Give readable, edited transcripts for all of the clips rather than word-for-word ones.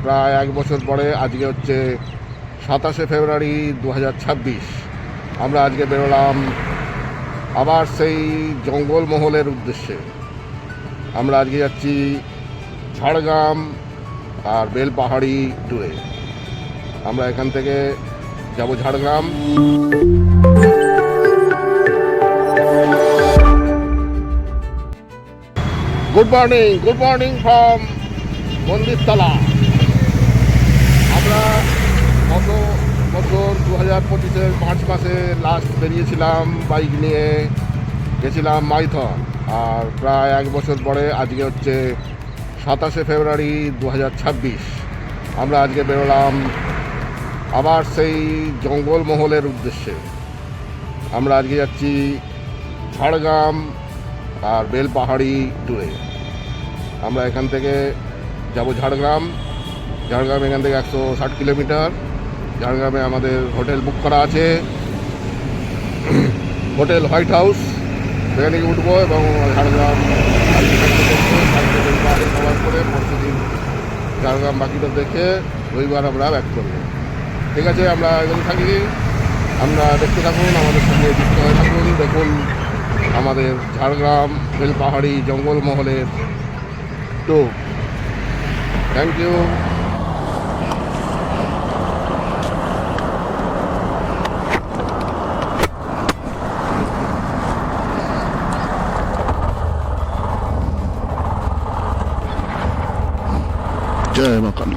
প্রায় 1 বছর পরে আজকে হচ্ছে 27শে ফেব্রুয়ারি 2026। আমরা আজকে বেরোলাম আবার সেই জঙ্গলমহলের উদ্দেশ্যে। আমরা আজকে যাচ্ছি ঝাড়গ্রাম আর বেলপাহাড়ি ট্যুরে। আমরা এখান থেকে যাব Jhargram. Good morning from Mandirtala. আমরা গত বছর 2025-এর মার্চ মাসে লাস্ট বেরিয়েছিলাম বাইক নিয়ে, গেছিলাম মাইথন। আর প্রায় 1 বছর পরে আজকে হচ্ছে 27শে ফেব্রুয়ারি 2026। আমরা আজকে বেরোলাম আবার সেই জঙ্গলমহলের উদ্দেশ্যে। আমরা আজকে যাচ্ছি ঝাড়গ্রাম আর বেলপাহাড়ি ট্যুরে। আমরা এখান থেকে যাব ঝাড়গ্রাম এখান থেকে 160 কিলোমিটার। ঝাড়গ্রামে আমাদের হোটেল বুক করা আছে, হোটেল হোয়াইট হাউস। সেখানে উঠবো এবং ঝাড়গ্রাম কভার করে পরশুদিন ঝাড়গ্রাম বাকিটা দেখে রবিবার আমরা ব্যাক করবো। ঠিক আছে, আমরা এখানে থাকি, আমরা দেখতে থাকুন, আমাদের সঙ্গে যুক্ত হয়ে থাকুন। দেখুন আমাদের ঝাড়গ্রাম বেলপাহাড়ি জঙ্গলমহলের ট্যুর। Thank you. জয় মা কালী।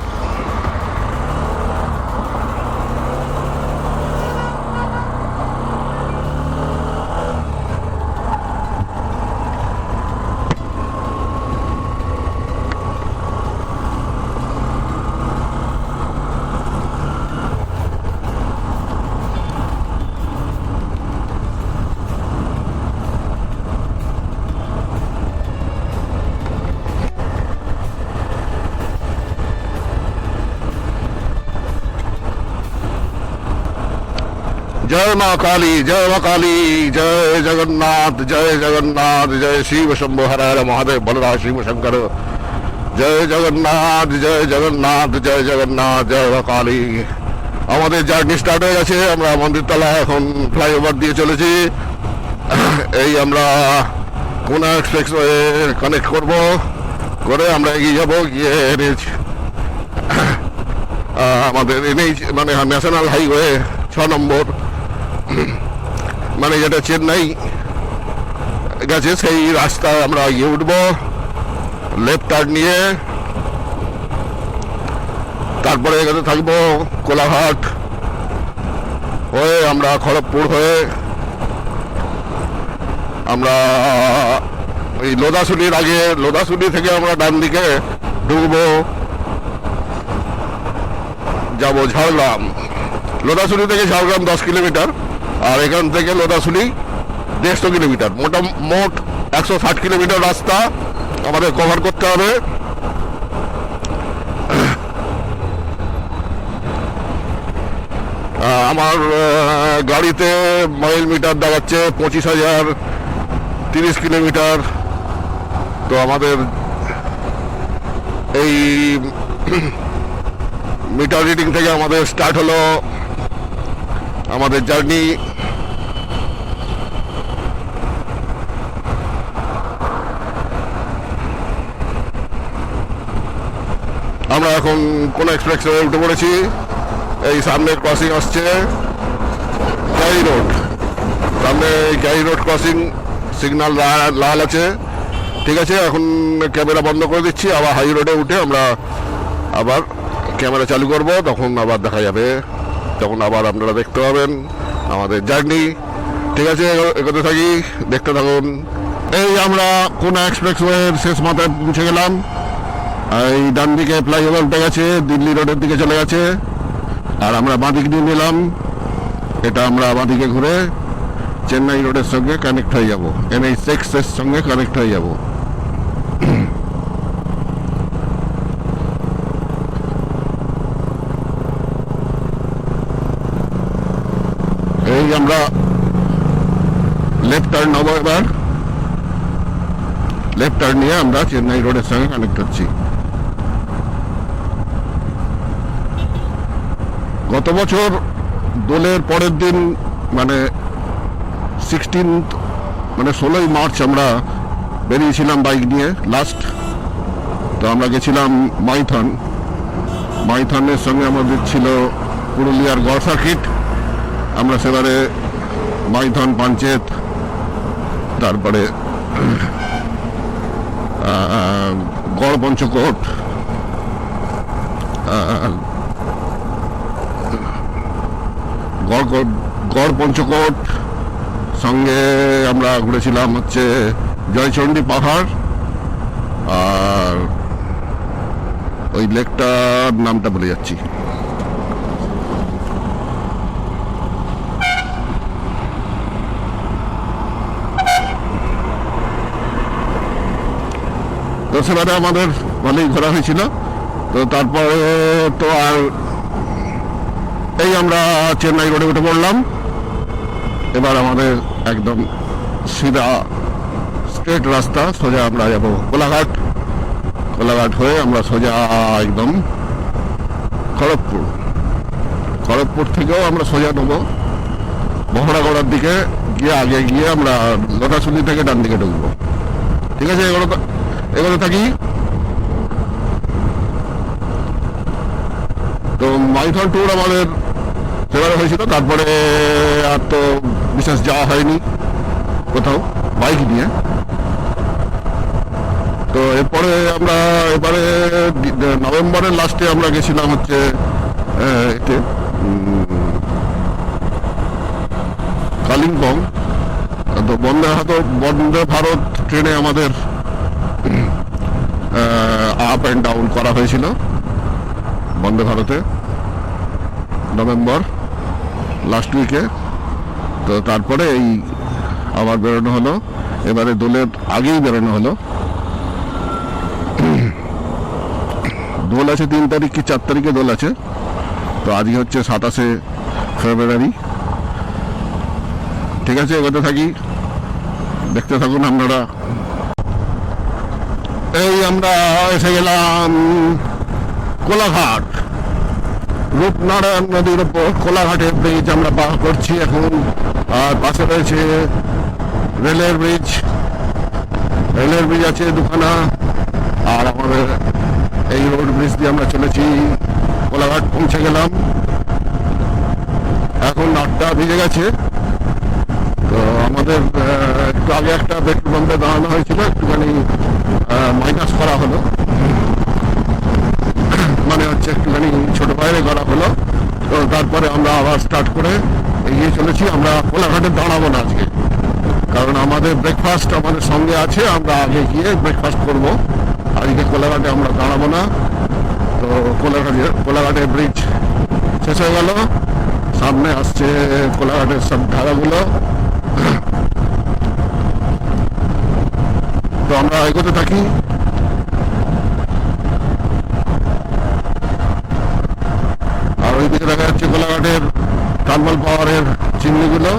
জয় মা কালী, জয় মা কালী, জয় জগন্নাথ, জয় জগন্নাথ, জয় শিব শম্ভু হর হর মহাদেব বলরাম শিব শঙ্কর। জয় জগন্নাথ, জয় জগন্নাথ, জয় জগন্নাথ, জয় মা কালী। আমাদের জার্নি স্টার্ট হয়ে গেছে। আমরা মন্দিরতলা এখন ফ্লাইওভার দিয়ে চলেছি। এই আমরা কোনা এক্সপ্রেসওয়ে কানেক্ট করে আমরা এগিয়ে যাবো, গিয়ে আমাদের NH মানে ন্যাশনাল হাইওয়ে 6 নম্বর, মানে যেটা চেন্নাই গেছে সেই রাস্তায় আমরা গিয়ে উঠবো লেফট টার্ন নিয়ে। তারপরে এখানে থাকবো কোলাঘাট হয়ে আমরা খড়গপুর হয়ে আমরা ওই লোদাসুলির আগে লোদাসুলি থেকে আমরা ডান দিকে ঢুকবো, যাব ঝাড়গ্রাম। লোদাসুলি থেকে ঝাড়গ্রাম 10 কিলোমিটার, আর এখান থেকে লোদাসুলি 150 কিলোমিটার। মোট 160 কিলোমিটার রাস্তা আমাদের কভার করতে হবে। আমার গাড়িতে মাইল মিটার দেখাচ্ছে 25,000 30 কিলোমিটার। তো আমাদের এই মিটার রিডিং থেকে আমাদের স্টার্ট হলো আমাদের জার্নি। আমরা এখন কোন এক্সপ্রেসওয়ে উঠে পড়েছি। এই সামনে ক্রসিং আসছে ক্যারি রোড, সামনে ক্যারি রোড ক্রসিং সিগন্যাল লাল আছে। ঠিক আছে, এখন ক্যামেরা বন্ধ করে দিচ্ছি। আবার হাই রোডে উঠে আমরা আবার ক্যামেরা চালু করব, তখন আবার দেখা যাবে, তখন আবার আপনারা দেখতে পাবেন আমাদের জার্নি। ঠিক আছে, এগোতে থাকি, দেখতে থাকুন। এই আমরা কোনা এক্সপ্রেসওয়ের শেষ মাথায় পৌঁছে গেলাম। এই ডান দিকে ফ্লাইওভার উঠে গেছে, দিল্লি রোডের দিকে চলে গেছে, আর আমরা বাঁদিক দিয়ে নিলাম। এটা আমরা বাঁদিকে ঘুরে চেন্নাই রোডের সঙ্গে কানেক্ট হয়ে যাব, NH6 এর সঙ্গে কানেক্ট হয়ে যাব। এই আমরা লেফট টার্ন নেবো, এবার লেফট টার্ন নিয়ে আমরা চেন্নাই রোডের সঙ্গে কানেক্ট হচ্ছি। গত বছর দোলের পরের দিন মানে 16 মানে 16ই মার্চ আমরা বেরিয়েছিলাম বাইক নিয়ে লাস্ট। তো আমরা গেছিলাম মাইথনের সঙ্গে আমাদের ছিল পুরুলিয়ার গড় সার্কিট। আমরা সেবারে মাইথন, পাঞ্চেত, তারপরে গড় পঞ্চকোট, গড় পঞ্চকোট সঙ্গে আমরা ঘুরেছিলাম হচ্ছে জয়চণ্ডী পাহাড়, আর ওই লেকটার নামটা ভুলে যাচ্ছি। তো সেবারে আমাদের ভালোই ঘোরা হয়েছিল। তো তারপরে তো আর এই আমরা চেন্নাই রোডে উঠে পড়লাম। এবার আমাদের একদম সিধা স্ট্রেট রাস্তা, সোজা আমরা যাব কোলাঘাট হয়ে আমরা সোজা একদম খড়গপুর থেকেও আমরা সোজা নেবো মহড়াগড়ার দিকে গিয়ে, আগে গিয়ে আমরা লোটাশুনি থেকে ডান দিকে ঢুকবো। ঠিক আছে, এগুলো থাকি। তো মাইথন ট্যুর আমাদের সেবারে হয়েছিল, তারপরে আর তো বিশেষ যাওয়া হয়নি কোথাও বাইক নিয়ে। তো এরপরে আমরা এবারে নভেম্বরের লাস্টে আমরা গেছিলাম হচ্ছে কালিম্পং। তো বন্দে ভারত ট্রেনে আমাদের আপ অ্যান্ড ডাউন করা হয়েছিল বন্দে ভারতে নভেম্বর লাস্ট উইকে। তো তারপরে এই আবার বেরোনো হলো, এবারে দোলের আগেই বেরোনো হলো। দোল আছে 3 তারিখ কি 4 তারিখে দোল আছে। তো আজকে হচ্ছে 27শে ফেব্রুয়ারি। ঠিক আছে, এগোতে থাকি, দেখতে থাকুন আপনারা। এই আমরা এসে গেলাম কোলাঘাট, রূপনারায়ণ নদীর উপর কোলাঘাটের ব্রিজ আমরা পার করছি এখন। আর পাশে রয়েছে রেলের ব্রিজ আছে দুখানা। আর আমাদের এই রোড ব্রিজ দিয়ে আমরা চলেছি, কোলাঘাট পৌঁছে গেলাম। এখন 8টা বেজে গেছে। তো আমাদের একটু আগে একটা পেট্রোল পাম্পে দাঁড়ানো হয়েছিল, একটুখানি মাইনাস করা হলো, মানে হচ্ছে একটুখানি ছোট বাইরে করা হলো। তো তারপরে আমরা আবার স্টার্ট করে এগিয়ে চলেছি। আমরা কোলাঘাটে দাঁড়াবো না আজকে, কারণ আমাদের ব্রেকফাস্ট আমাদের সঙ্গে আছে, আমরা আগে গিয়ে ব্রেকফাস্ট করব। আজকে কোলাঘাটে আমরা দাঁড়াবো না। তো কোলাঘাটের ব্রিজ শেষ হয়ে গেল, সামনে আসছে কোলাঘাটের সব ধারাগুলো। তো আমরা এগোতে থাকি। আর ওইদিকে দেখা যাচ্ছে কোলাঘাটের থার্মাল পাওয়ারের চিমনিগুলো।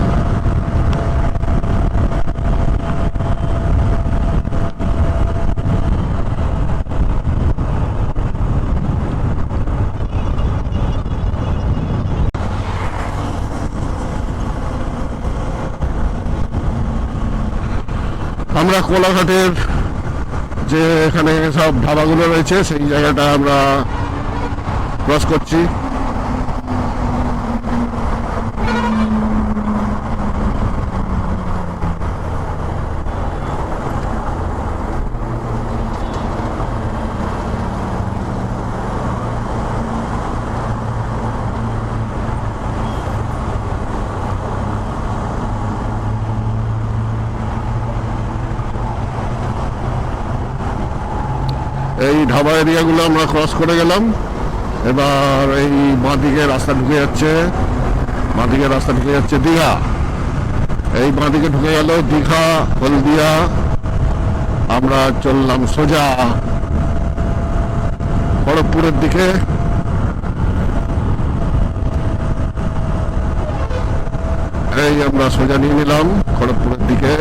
আমরা কোলাঘাটের যে এখানে সব ধাবাগুলো রয়েছে সেই জায়গাটা আমরা ক্রস করছি। এই ধাবা এরিয়াগুলো আমরা ক্রস করে গেলাম। এবার এই বাঁদিকে রাস্তা ঢুকে যাচ্ছে দীঘা। এই বাঁদিকে ঢুকে গেল দীঘা, হলদিয়া। আমরা চললাম সোজা খড়গপুরের দিকে। এই আমরা সোজা নিয়ে নিলাম খড়গপুরের দিকে।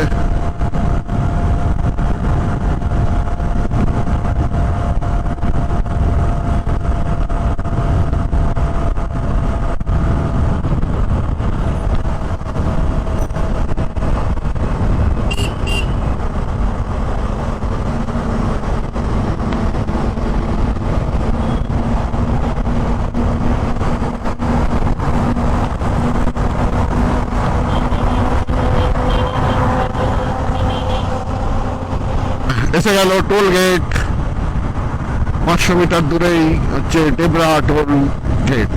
এসে গেল টোল গেট। 500 মিটার দূরেই হচ্ছে Debra toll gate.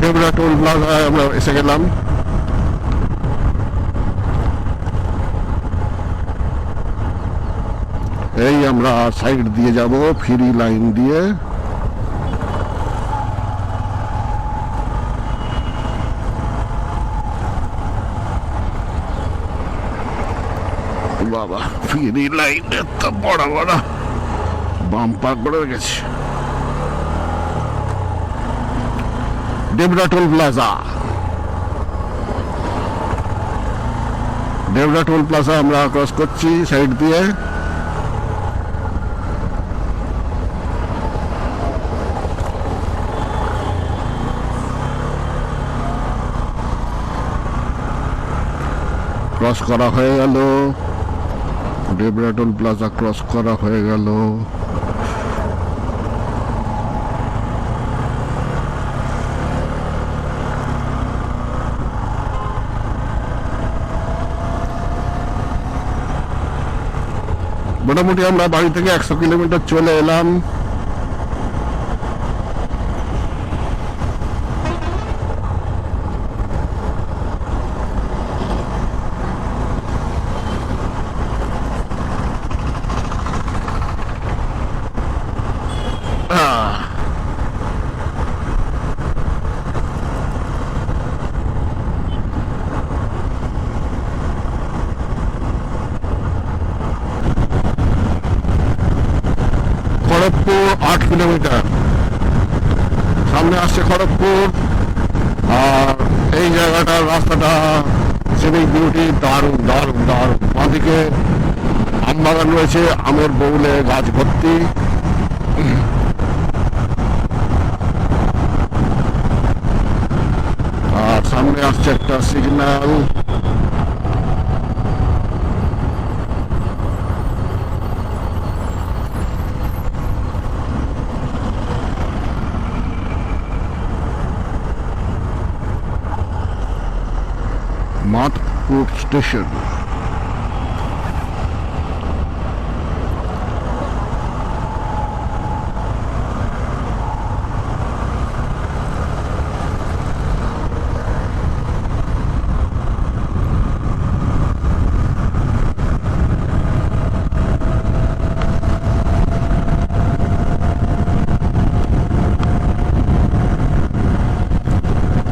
Debra toll প্লাজায় আমরা এসে গেলাম। এই আমরা সাইড দিয়ে যাব ফ্রি লাইন দিয়ে। বাবা ফ্রি লাইন এত বড় বড় বাম্পার করে গেছে। Debra toll plaza, Debra toll plaza আমরা ক্রস করছি সাইড দিয়ে। ক্রস করা হয়ে গেল, ডেবরা টোল প্লাজা ক্রস করা হয়ে গেল। মোটামুটি আমরা বাড়ি থেকে 100 কিলোমিটার চলে এলাম। খড়গপুর 8 কিলোমিটার, সামনে আসছে খড়গপুর। আর এই জায়গাটার রাস্তাটা সিভিক বিউটি, দারুণ দারুণ দারুণ। বাঁদিকে আম বাগান রয়েছে, আমের বউলে গাছ ভর্তি। আর সামনে আসছে একটা সিগন্যাল। মাতপুর স্টেশন।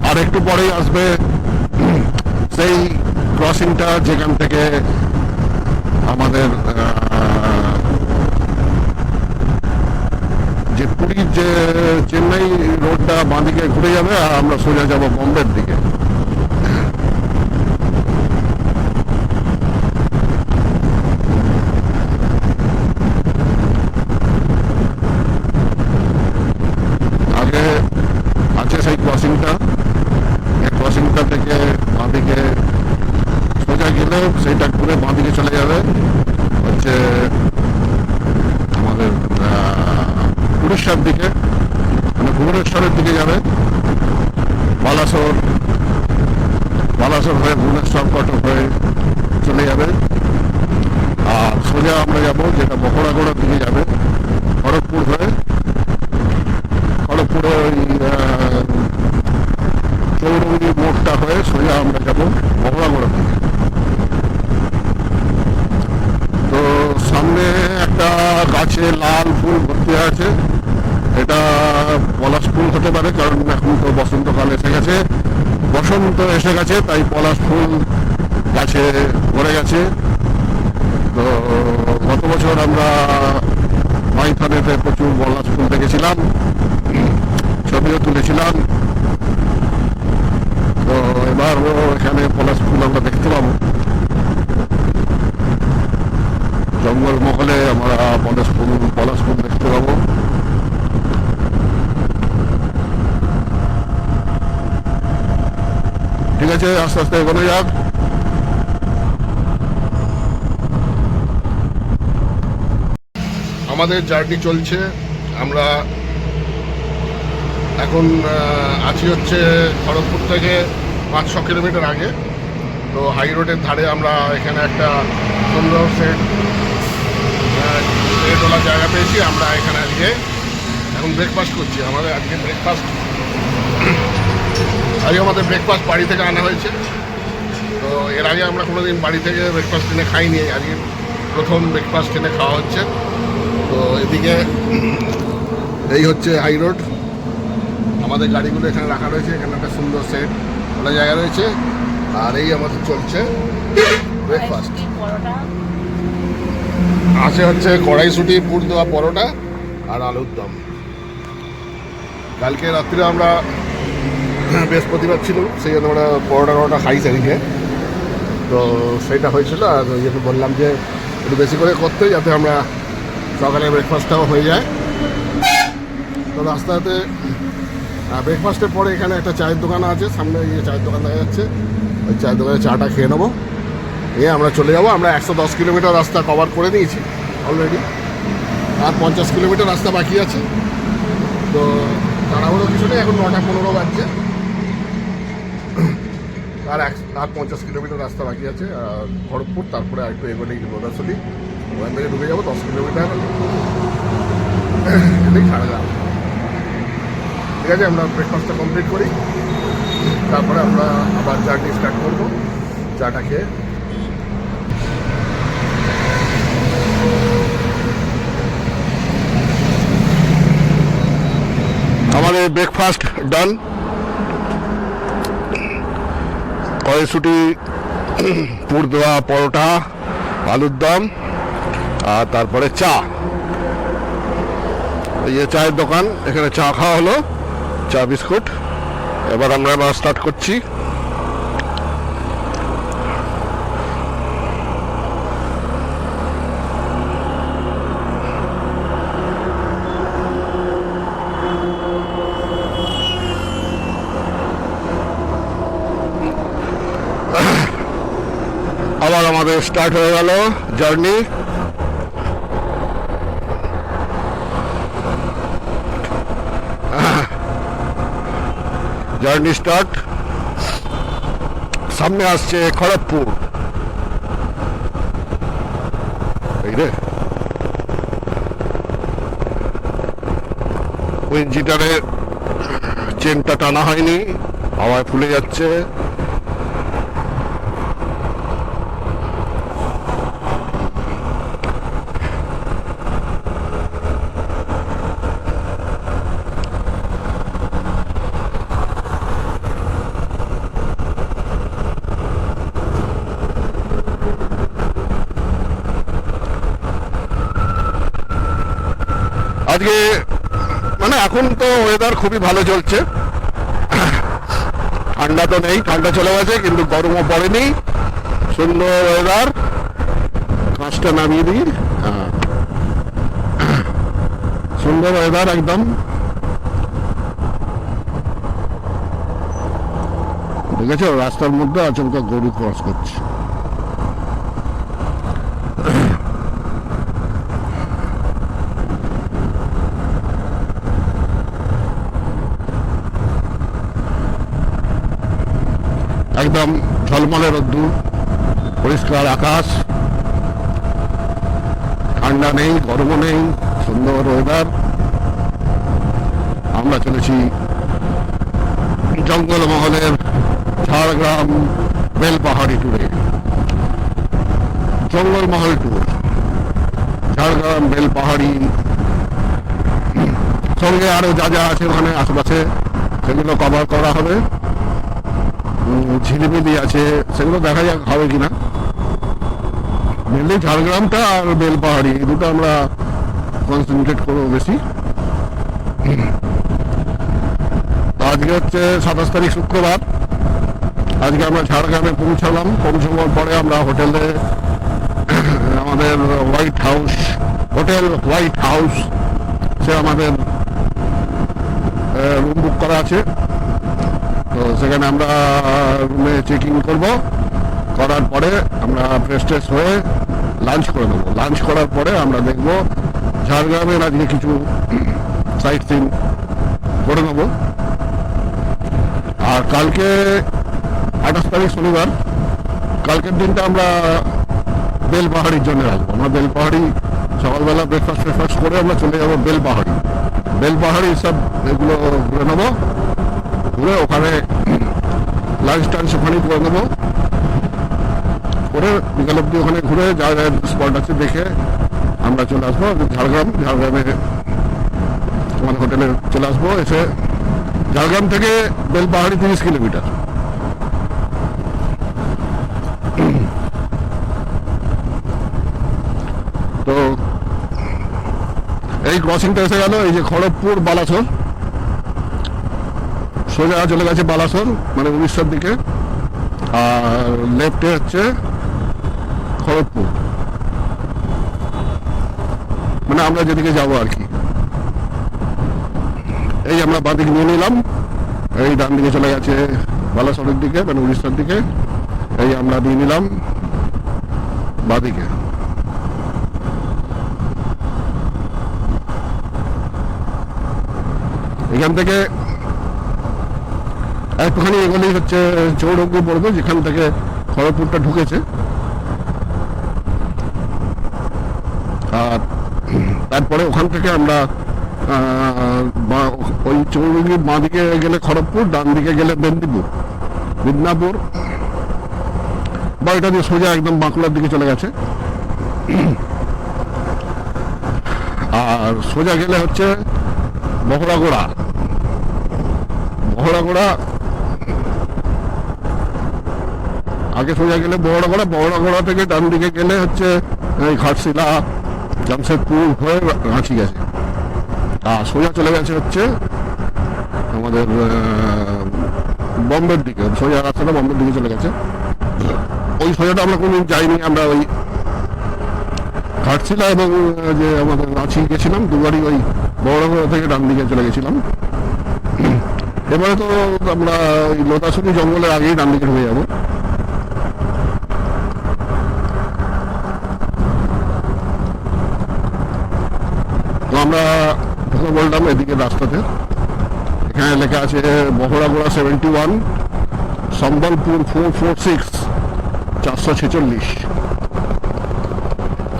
আর একটু পরেই আসবে সেই ক্রসিংটা যেখান থেকে আমাদের যে পুরীর যে চেন্নাই রোডটা বাঁদিকে ঘুরে যাবে আর আমরা সোজা যাব বোম্বের দিকে। আগে আছে সেই ক্রসিংটা, ক্রসিংটা থেকে বাঁদিকে সোজা গেলে সেইটা ঘুরে বাঁদিকে চলে যাবে হচ্ছে আমাদের উড়িষ্যার দিকে, মানে ভুবনেশ্বরের দিকে যাবে। বালাসোর, বালাসোর হয়ে ভুবনেশ্বর, কটক হয়ে চলে যাবে। আর সোজা আমরা যাব যেটা বকড়াগড়ার দিকে যাবে, খড়গপুর হয়ে। খড়গপুরে ওই চৌরঙ্গি মোড়টা হয়ে সোজা আমরা যাব বকড়াগড়ার দিকে। তো সামনে একটা গাছে লাল ফুল ভর্তি আছে, এটা পলাশ ফুল হতে পারে, কারণ এখন তো বসন্তকাল এসে গেছে, বসন্ত এসে গেছে, তাই পলাশ ফুল গাছে ভরে গেছে। তো গত বছর আমরা মাইথনেতে প্রচুর পলাশ ফুল দেখেছিলাম, ছবিও তুলেছিলাম। তো এবার এখানে পলাশ ফুল আমরা দেখতে পাবো। জঙ্গল মহলে আমরা পলাশ ফুল দেখতে পাবো। ঠিক আছে, আস্তে আস্তে এগোনো যাক। আমাদের জার্নি চলছে, আমরা এখন আছি হচ্ছে খড়গপুর থেকে 500 কিলোমিটার আগে। তো হাই রোডের ধারে আমরা এখানে একটা সুন্দর সেট তোলার জায়গা পেয়েছি। আমরা এখানে আজকে এখন ব্রেকফাস্ট করছি। আমাদের আজকে ব্রেকফাস্ট বাড়ি থেকে আনা হয়েছে। তো এর আগে আমরা কোনোদিন বাড়ি থেকে ব্রেকফাস্ট এনে খাইনি, আজকে প্রথম ব্রেকফাস্ট এনে খাওয়া হচ্ছে। তো এদিকে এই হচ্ছে হাই রোড, আমাদের গাড়িগুলো এখানে রাখা রয়েছে। এখানে একটা সুন্দর সেট খোলা জায়গা রয়েছে। আর এই আমাদের চলছে ব্রেকফাস্ট। আছে হচ্ছে কড়াইশুঁটি, পুর দেওয়া পরোটা আর আলুর দম। কালকে রাত্রে আমরা বৃহস্পতিবার ছিল, সেই জন্য আমরা পরোটা খাই সেদিকে। তো সেইটা হয়েছিল, আর ওই জন্য বললাম যে একটু বেশি করে করতে, যাতে আমরা সকালে ব্রেকফাস্টটাও হয়ে যায়। তো রাস্তাতে ব্রেকফাস্টের পরে এখানে একটা চায়ের দোকান আছে, সামনে এই চায়ের দোকান দেখা যাচ্ছে, ওই চায়ের দোকানে চাটা খেয়ে নেবো। আমরা চলে যাবো। আমরা 110 কিলোমিটার রাস্তা কভার করে নিয়েছি অলরেডি, আর 50 কিলোমিটার রাস্তা বাকি আছে। তো তাড়াহুড়ো কিছু নেই, এখন 9:15 বাজছে, আর 50 কিলোমিটার রাস্তা বাকি আছে। খড়গপুর, তারপরে আরেকটু এগোলেই লোদাসলি, ওখান থেকে ঢুকে যাবো 10 কিলোমিটার, এলেই ঝাড়গ্রাম। ঠিক আছে, আমরা ব্রেকফাস্টটা কমপ্লিট করি, তারপরে আমরা আবার জার্নি স্টার্ট করবো চাটা খেয়ে। আমাদের ব্রেকফাস্ট ডান, কড়াইশুঁটি, পুর দেওয়া পরোটা, আলুর দম, আর তারপরে চা। এই যে চায়ের দোকান, এখানে চা খাওয়া হলো, চা বিস্কুট। এবার আমরা স্টার্ট করছি। আবার আমাদের স্টার্ট হয়ে গেল জার্নি। Journey start. সামনে আসছে খড়গপুর। এই রে, উইঞ্জিটারের চেনটা টানা হয়নি, হাওয়ায় ফুলে যাচ্ছে। আজকে মানে এখন তো ওয়েদার খুবই ভালো চলছে, ঠান্ডা তো নেই, ঠান্ডা চলে গেছে, কিন্তু গরমও পড়েনি, সুন্দর ওয়েদার। কাঁচটা নামিয়ে দিই, সুন্দর ওয়েদার একদম। দেখেছো, রাস্তার মধ্যে আচমকা গরু ক্রস করছে। একদম ঝলমলে রোদ্দুর, পরিষ্কার আকাশ, ঠান্ডা নেই, গরমও নেই, সুন্দর ওয়েদার। আমরা চলেছি জঙ্গলমহলের ঝাড়গ্রাম বেলপাহাড়ি ট্যুরে। জঙ্গলমহল ট্যুর, ঝাড়গ্রাম বেলপাহাড়ি, সঙ্গে আরো যা যা আছে ওখানে আশেপাশে সেগুলো কভার করা হবে। ঝিলিমিলি আছে, সেগুলো দেখা যাক হবে কিনা। মেনলি ঝাড়গ্রামটা আর বেলপাহাড়ি, এই দুটো আমরা কনসেন্ট্রেট করবো বেশি। আজকে হচ্ছে 27 তারিখ শুক্রবার। আজকে আমরা ঝাড়গ্রামে পৌঁছানোর পরে আমরা হোটেলে, আমাদের হোটেল হোয়াইট হাউস, সে আমাদের রুম বুক করা আছে। তো সেখানে আমরা রুমে চেক ইন করবো, করার পরে আমরা ফ্রেশ ট্রেশ হয়ে লাঞ্চ করে নেবো। লাঞ্চ করার পরে আমরা দেখবো ঝাড়গ্রামের আজকে কিছু সাইট সিন করে নেবো। আর কালকে 28 তারিখ শনিবার, কালকের দিনটা আমরা বেলপাহাড়ির জন্য রাখবো। আমরা বেলপাহাড়ি সকালবেলা ব্রেকফাস্ট করে আমরা চলে যাবো বেলপাহাড়ি সব এগুলো ঘুরে নেবো, ঘুরে ওখানে লাঞ্চ টাঞ্চ ওখানেই করে নেবো, করে বিকাল অব্দি ওখানে ঘুরে যা যা স্পট আছে দেখে আমরা চলে আসবো ঝাড়গ্রামে আমাদের হোটেলে চলে আসবো। এসে ঝাড়গ্রাম থেকে বেলপাহাড়ি 30 কিলোমিটার। তো এই ক্রসিংটা এসে গেল, এই যে খড়গপুর বালাসোর, সোজা চলে গেছে বালাসোর মানে উড়িষ্যার দিকে, আর লেফটে হচ্ছে খড়গপুর, মানে আমরা যেদিকে যাবো আর কি। এই আমরা বাঁদিকে নিয়ে নিলাম, এই ডান দিকে চলে গেছে বালাসোরের দিকে মানে উড়িষ্যার দিকে, এই আমরা নিয়ে নিলাম বাঁদিকে। এখান থেকে একটুখানি এগুলি হচ্ছে চৌরঙ্গি পড়বে, যেখান থেকে খড়গপুরটা ঢুকেছে। আর তারপরে ওখান থেকে আমরা ওই চৌরঙ্গির বাঁ দিকে গেলে খড়গপুর, ডান দিকে গেলে মিদনাপুর, বা এটা দিয়ে সোজা একদম বাঁকুড়ার দিকে চলে গেছে। আর সোজা গেলে হচ্ছে বহরাগোড়া আগে সোজা গেলে বহরাগোড়া থেকে ডান দিকে গেলে হচ্ছে এই ঘাটশিলা জামশেদপুর হয়ে রাঁচি গেছে, আর সোজা চলে গেছে হচ্ছে আমাদের বম্বের দিকে, সোজা রাস্তাটা বম্বের দিকে চলে গেছে। ওই সোজাটা আমরা কোনদিন যাইনি, আমরা ওই ঘাটশিলা এবং যে আমাদের রাঁচি গেছিলাম দুবারই, ওই বহরাগোড়া থেকে ডান দিকে চলে গেছিলাম। এবারে তো আমরা ওই লোটাসুনি জঙ্গলের আগেই ডান দিকে হয়ে যাবো। তো আমরা ঢুকে বললাম এদিকে রাস্তাতে, এখানে লেখা আছে বহরাগোড়া 71, সম্বলপুর 446 446,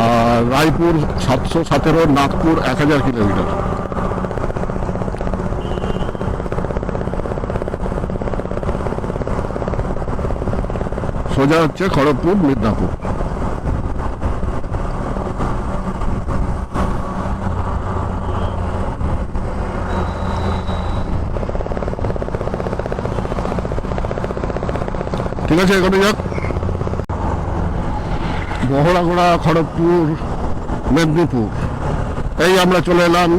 আর রায়পুর 717, নাগপুর 1000 কিলোমিটার। সোজা হচ্ছে খড়গপুর মিদনাপুর। ঠিক আছে, এখানে যাক। বহরাগোড়া, খড়গপুর, মেদিনীপুর, এই আমরা চলে এলাম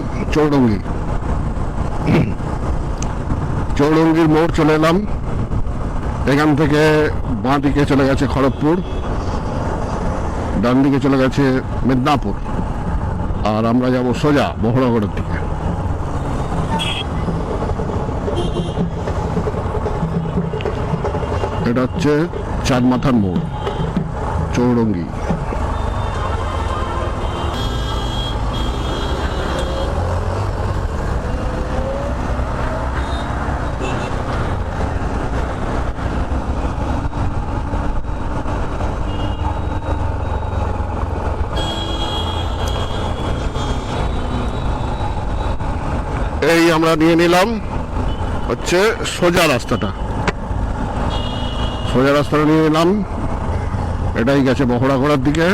চৌরঙ্গির মোড় চলে এলাম। এখান থেকে বাঁ দিকে চলে গেছে খড়গপুর, ডান দিকে চলে গেছে মেদিনীপুর, আর আমরা যাব সোজা বহরাগোড়ার দিকে। এটা হচ্ছে চাঁদমাথার মোড়, চৌরঙ্গি। এই আমরা নিয়ে নিলাম হচ্ছে সোজা রাস্তাটা নিয়ে নিলাম, এটাই গেছে বহরাগোড়ার দিকে।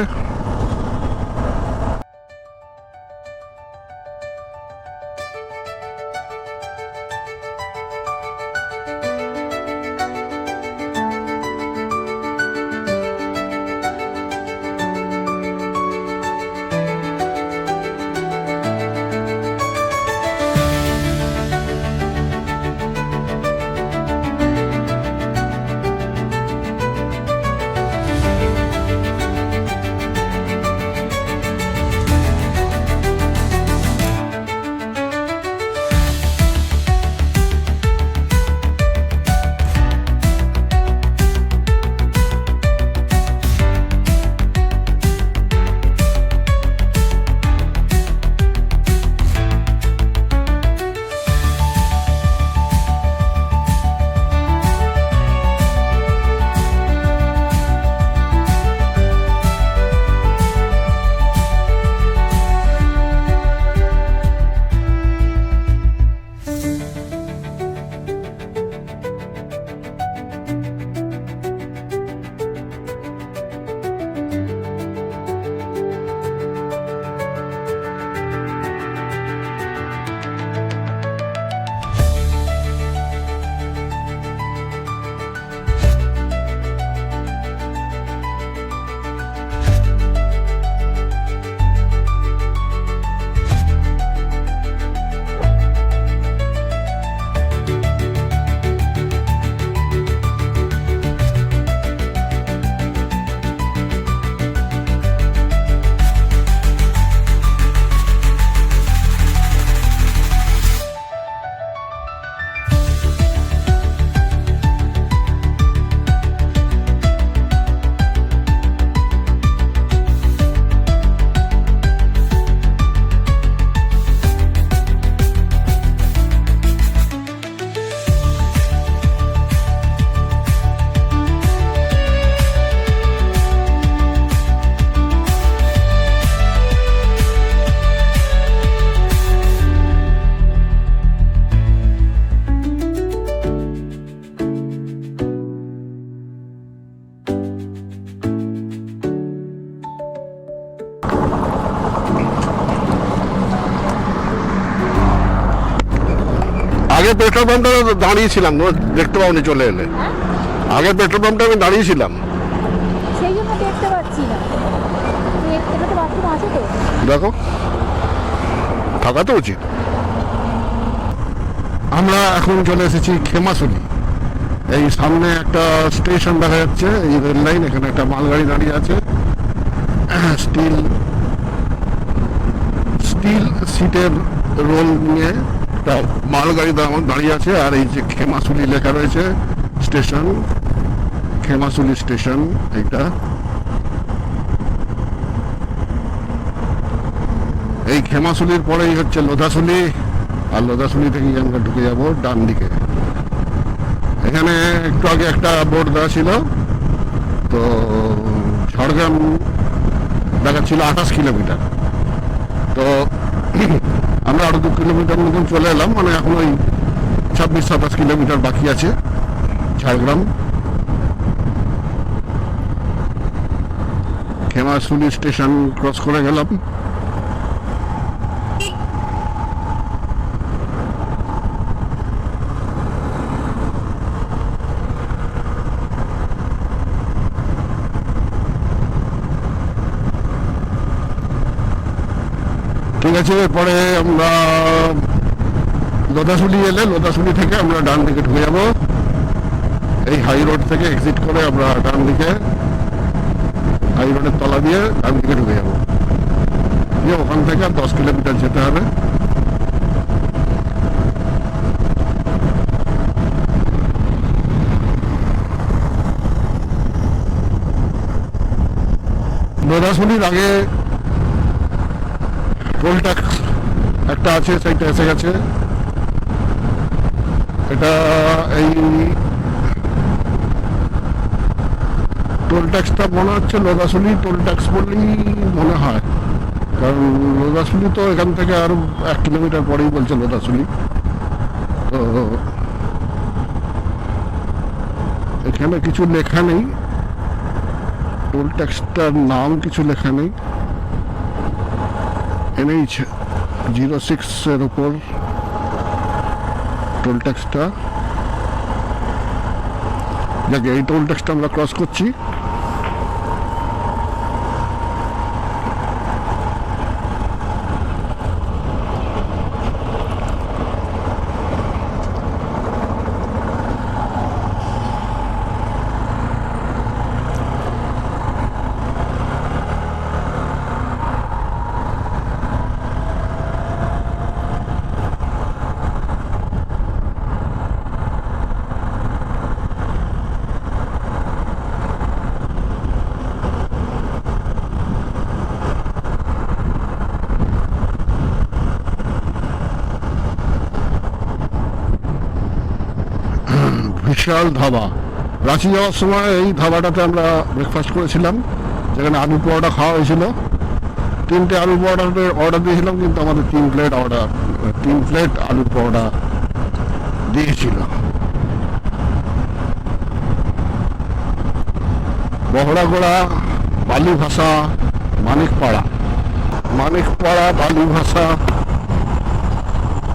আগে পেট্রোল পাম্পটা দাঁড়িয়েছিলাম, দেখতে পাওনি চলে এলে। হ্যাঁ আগে পেট্রোল পাম্পটা আমি দাঁড়িয়েছিলাম। সেই জন্য দেখতে পাচ্ছি না। এটা তো বাথরুম আছে তো। দেখো, থাকা তো উচিত। আমরা এখন চলে এসেছি খেমাশুলি। এই সামনে একটা স্টেশন দেখা যাচ্ছে, এই রেল লাইন। এখানে একটা মালগাড়ি দাঁড়িয়ে আছে, স্টিল সিটের রোল নিয়ে একটা মালগাড়ি দাঁড়িয়ে আছে। আর এই যে খেমাশুলি লেখা রয়েছে স্টেশন, খেমাশুলি স্টেশন এইটা। এই খেমাশুলির পরেই হচ্ছে লোধাশুলি, আর লোধাশুলি থেকেই আমরা ঢুকে যাব ডান দিকে। এখানে একটু আগে একটা বোর্ড দেওয়া ছিল, তো ঝড়গ্রাম দেখাচ্ছিল 28 কিলোমিটার। তো আমরা আরো 2 কিলোমিটার মতন চলে এলাম, মানে এখন ওই 26-27 কিলোমিটার বাকি আছে ঝাড়গ্রাম। খেমাশুলি স্টেশন ক্রস করে গেলাম। ঠিক আছে, এরপরে আমরা লোধাশুলি এলে লোধাশুলি থেকে আমরা ডান দিকে ঢুকে যাব। এই হাই রোড থেকে এক্সিট করে আমরা ডান দিকে হাই রোডের তলা দিয়ে ডান দিকে ঢুকে যাব। দিয়ে ওখান থেকে আর 10 কিলোমিটার যেতে হবে। লোধাশুলির আগে টোল ট্যাক্স একটা আছে, সেইটা এসে গেছে। এটা এই টোল ট্যাক্সটা মনে হচ্ছে লোধাশুলি টোল ট্যাক্স বলেই মনে হয়, কারণ লোধাশুলি তো এখান থেকে আরো 1 কিলোমিটার পরেই বলছে লোধাশুলি। তো এখানে কিছু লেখা নেই, টোল ট্যাক্সটার নাম কিছু লেখা নেই। NH 06 এর উপর টোল ট্যাক্সটা। যাকে এই টোল ট্যাক্সটা আমরা ক্রস করছি। বিশাল ধাবা। রাঁচি যাওয়ার সময় এই ধাবাটাতে আমরা ব্রেকফাস্ট করেছিলাম, যেখানে আলু পরোটা খাওয়া হয়েছিল। 3টে আলু পরোটার অর্ডার দিয়েছিলাম, কিন্তু আমাদের 3 প্লেট আলু পরোটা দিয়েছিল। বহড়াগোড়া, বালুভাষা, মানিকপাড়া, বালুভাষা,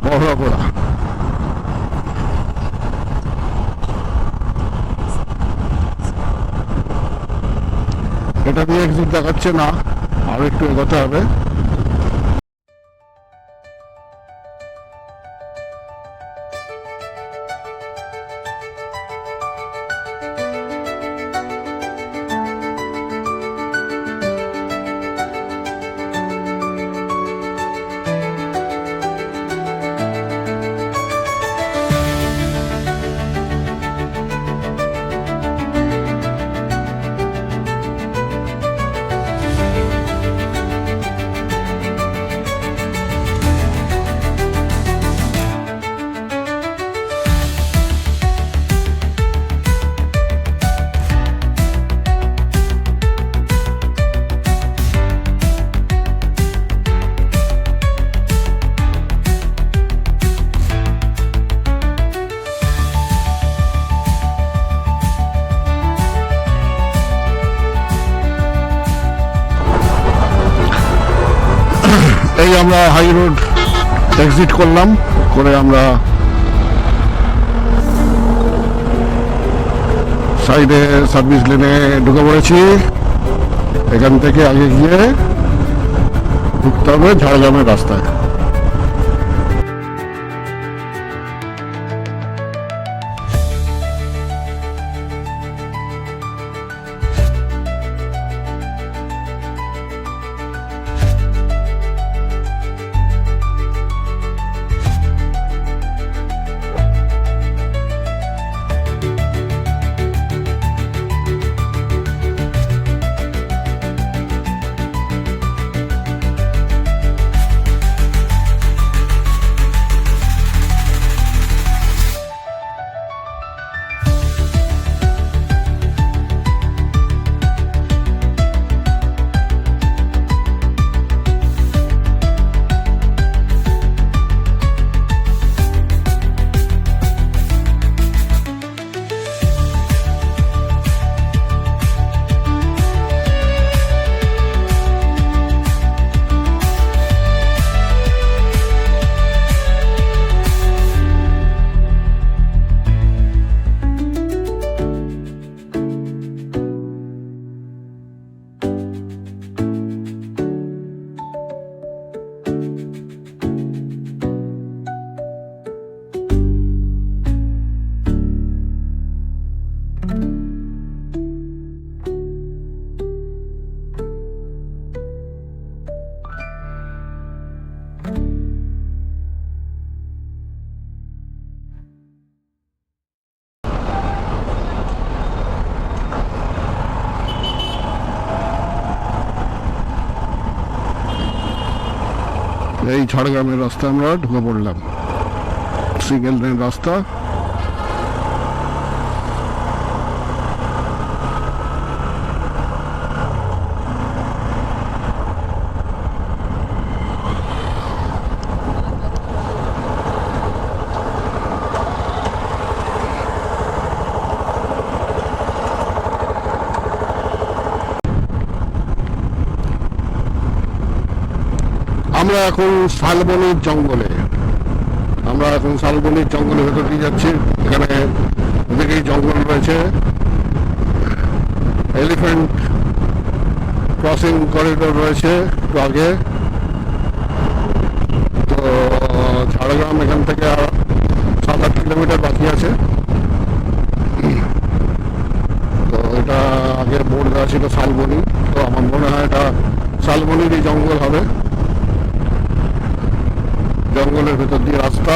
বহড়াগোড়া। এটা দিয়ে এক্সিট দেখাচ্ছে না, আরো একটু এগোতে হবে। এই আমরা হাই রোড এক্সিট করলাম, করে আমরা সাইডে সার্ভিস লেনে ঢুকে পড়েছি। এখান থেকে আগে গিয়ে ঢুকতে হবে ঝাড়গ্রামের রাস্তায়। এই ঝাড়গ্রামের রাস্তা আমরা ঢুকে পড়লাম, সিঙ্গেল লেন রাস্তা। আমরা এখন শালবনির জঙ্গলে ভেতর দিয়ে যাচ্ছি। এখানে ওদিকেই জঙ্গল রয়েছে, এলিফ্যান্ট ক্রসিং করিডোর রয়েছে একটু আগে। তো ঝাড়গ্রাম এখান থেকে 7-8 কিলোমিটার বাকি আছে। তো এটা আগে বোর্ড দেওয়া ছিল শালবনি, তো আমার মনে হয় এটা শালবনিরই জঙ্গল হবে। জঙ্গলের ভেতর দিয়ে রাস্তা,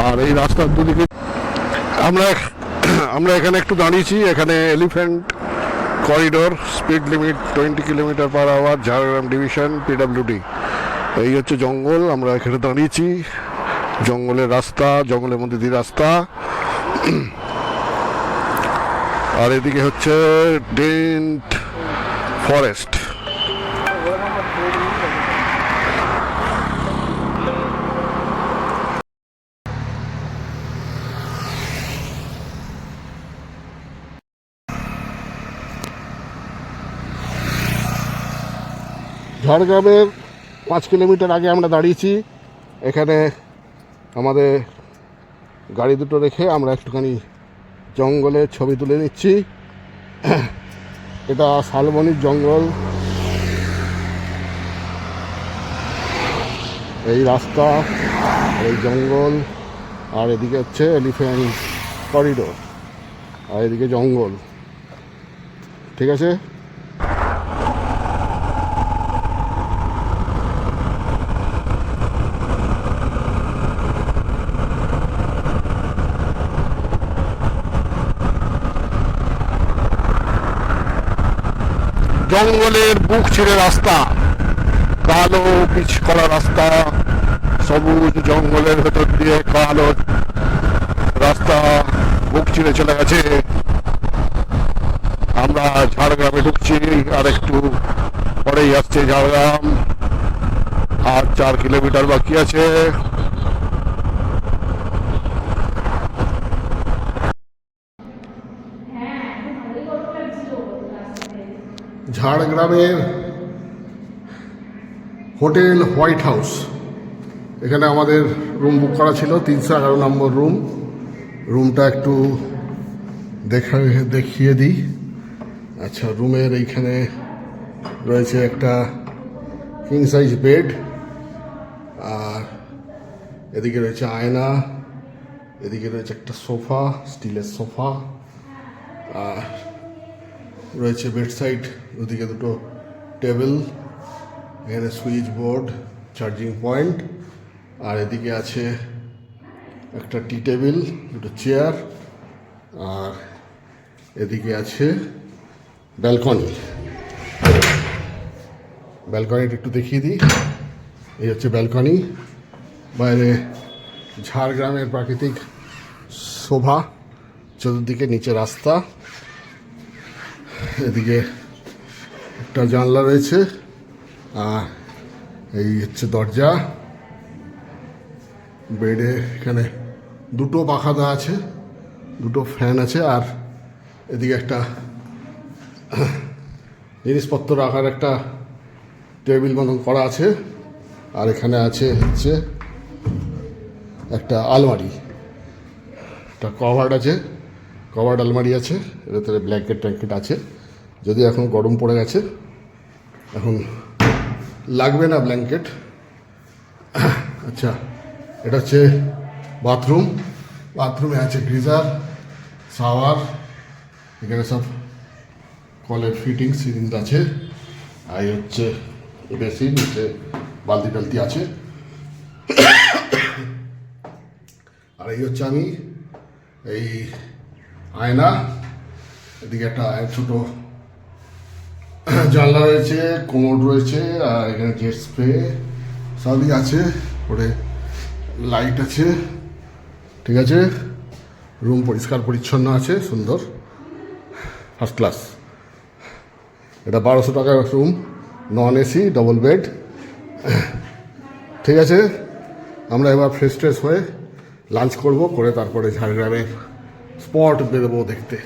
আর এই রাস্তার দুদিকে আমরা এখানে একটু দাঁড়িয়েছি। এখানে elephant corridor, speed limit 20 kilometre hour, Jhargram division, PWD. এই হচ্ছে জঙ্গল, আমরা এখানে দাঁড়িয়েছি। জঙ্গলের রাস্তা, জঙ্গলের মধ্যে দিয়ে রাস্তা। আর এদিকে হচ্ছে ডেন্ট ফরেস্ট। ঝাড়গ্রামের 5 কিলোমিটার আগে আমরা দাঁড়িয়েছি। এখানে আমাদের গাড়ি দুটো রেখে আমরা একটুখানি জঙ্গলের ছবি তুলে নিচ্ছি। এটা শালবনির জঙ্গল, এই রাস্তা, এই জঙ্গল, আর এদিকে হচ্ছে এলিফ্যান্ট করিডোর, আর এদিকে জঙ্গল। ঠিক আছে, জঙ্গলের বুক ছিঁড়ে রাস্তা, কালো পিচ করা রাস্তা, সবুজ জঙ্গলের ভেতর দিয়ে কালো রাস্তা বুক চিড়ে চলে গেছে। আমরা ঝাড়গ্রামে ঢুকছি, আর একটু পরেই আসছে ঝাড়গ্রাম, আর 4 কিলোমিটার বাকি আছে। ঝাড়গ্রামের হোটেল হোয়াইট হাউস, এখানে আমাদের রুম বুক করা ছিল 311 নম্বর রুম। রুমটা একটু দেখিয়ে দিই। আচ্ছা, রুমের এইখানে রয়েছে একটা কিং সাইজ বেড, আর এদিকে রয়েছে আয়না, এদিকে রয়েছে একটা সোফা, স্টিলের সোফা, আর রয়েছে বেড সাইড ওদিকে দুটো টেবিল, এখানে সুইচ বোর্ড, চার্জিং পয়েন্ট, আর এদিকে আছে একটা টি টেবিল, দুটো চেয়ার, আর এদিকে আছে ব্যালকনি। ব্যালকনিটা একটু দেখিয়ে দিই। এই হচ্ছে ব্যালকনি। বাইরে ঝাড়গ্রামের প্রাকৃতিক শোভা, চতুর্দিকে নিচে রাস্তা, এদিকে একটা জানলা রয়েছে, আর এই হচ্ছে দরজা। বেডে এখানে দুটো পাখা দেওয়া আছে, দুটো ফ্যান আছে, আর এদিকে একটা জিনিসপত্র রাখার একটা টেবিল মতন করা আছে, আর এখানে আছে হচ্ছে একটা আলমারি, একটা কভার্ড আছে, কভার্ড আলমারি আছে, এর ভেতরে ব্ল্যাঙ্কেট ট্যাঙ্কেট আছে। যদি এখন গরম পড়ে গেছে, এখন লাগবে না ব্ল্যাঙ্কেট। আচ্ছা, এটা হচ্ছে বাথরুম। বাথরুমে আছে গিজার, শাওয়ার, এখানে সব কলের ফিটিংস আছে, আর এই হচ্ছে বেসিন, নিচে বালতি টালতি আছে, আর এই হচ্ছে আমি এই আয়না, এদিকে একটা ছোট জানলা রয়েছে, কোমোড রয়েছে, আর এখানে জেট স্প্রে সবই আছে, ওপরে লাইট আছে। ঠিক আছে, রুম পরিষ্কার পরিচ্ছন্ন আছে, সুন্দর, ফার্স্ট ক্লাস। এটা 1200 টাকার room, non AC, double bed. ঠিক আছে, আমরা এবার ফ্রেশ ট্রেশ হয়ে লাঞ্চ করব, করে তারপরে ঝাড়গ্রামের স্পট বেরোবো দেখতে।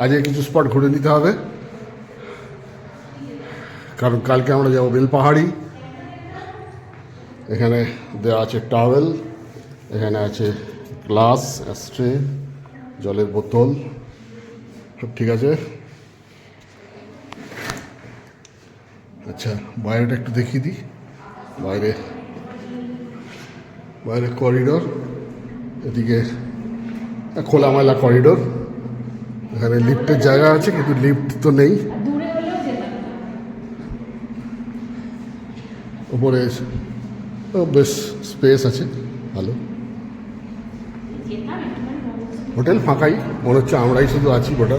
আজকে কিছু স্পট ঘুরে নিতে হবে, কারণ কালকে আমরা যাবো বেলপাহাড়ি। এখানে দেওয়া আছে টাওয়েল, এখানে আছে গ্লাস, অ্যাস্ট্রে, জলের বোতল, সব ঠিক আছে। আচ্ছা, বাইরেটা একটু দেখিয়ে দিই। বাইরে বাইরে করিডোর, এদিকে খোলামেলা করিডোর, এখানে লিফটের জায়গা আছে, কিন্তু লিফট তো নেই। উপরে বেশ স্পেস আছে, ভালো। হোটেল ফাঁকাই মনে হচ্ছে, আমরাই শুধু আছি গোটা।